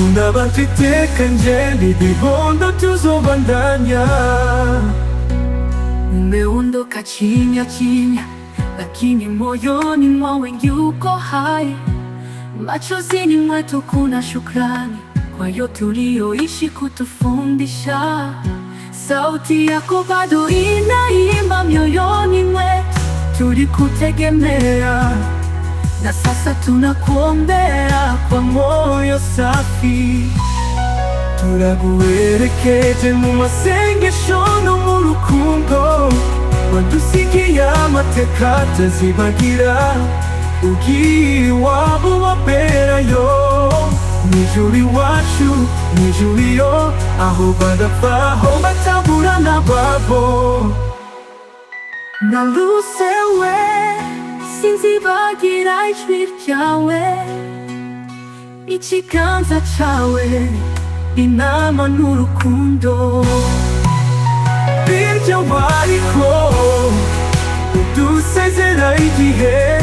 Gukunda bafiteka njeli bibondo tuzobandanya. Umeondoka kimya kimya, lakini moyoni mwa wengi uko hai. Machozini mwetu kuna shukrani kwa yote ulioishi kutufundisha. Sauti yako bado inaimba mioyoni mwetu, tulikutegemea na sasa tunakuombea kwa moyo safi. Turaguherekeje mu masengesho no mu rukundo, wadusigiye amateka atazibagira. Ugiye iwabo waberayo, mw'ijuru iwacu, mw'ijuru iyo, aho badapfa aho batabura n'ababo. Narusewe sinzibagira ijwi ryawe, ikiganza cawe, inama n'urukundo. Birya wariko udusezera igihe,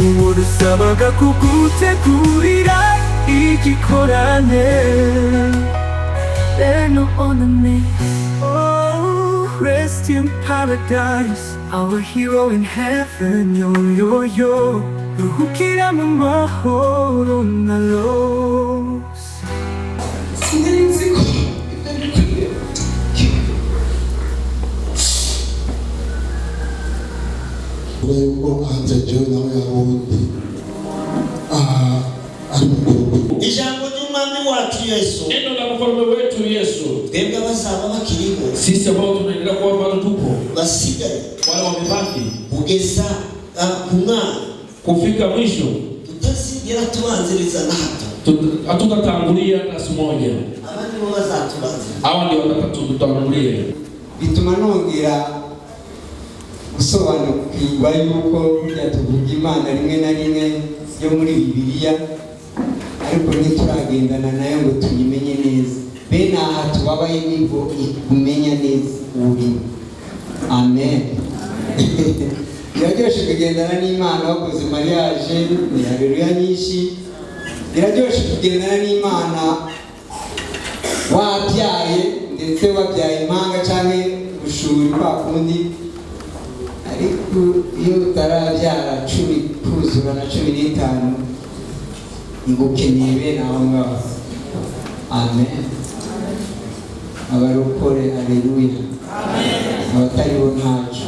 uwo dusabaga kugutegurira igikorane. Beno on the mix. Oh, rest in paradise, our hero in heaven. Yo yo yo, ruhukira mu mahoro na los. Sinzi ko ureko hanze je nawe yarundi ari mukuru. Ijambo ry'umwami wacu Yesu, neno la mfalme wetu Yesu, twebwe abazaba bakiriho, sisi ambao tunaendelea kuwa bado tupo, basigaye wale wamebaki kugeza ku mwana, kufika mwisho, tutazigera tubanziriza na hato, hatutatangulia hata siku moja. Abandi bo bazatubanza, Hawa ndio watatutangulia. Bituma nongera gusobanukirwa yuko tuvuga Imana rimwe na rimwe yo muri Bibiliya, ariko ntituragendana nayo ngo tuyimenye neza. Bene aha tubabaye nibwo kumenya neza uri. Amen. Biraryoshe kugendana n'Imana wakoze mariage, ni haleluya nyinshi. Biraryoshe kugendana n'Imana wabyaye, ndetse wabyaye impanga canke gushuri kwa kundi. Ariko iyo utarabyara 10 kuzura na 15 ngukeneye bene aho ngaho. Amen. Abarokore haleluya. Abatari bo ntacu.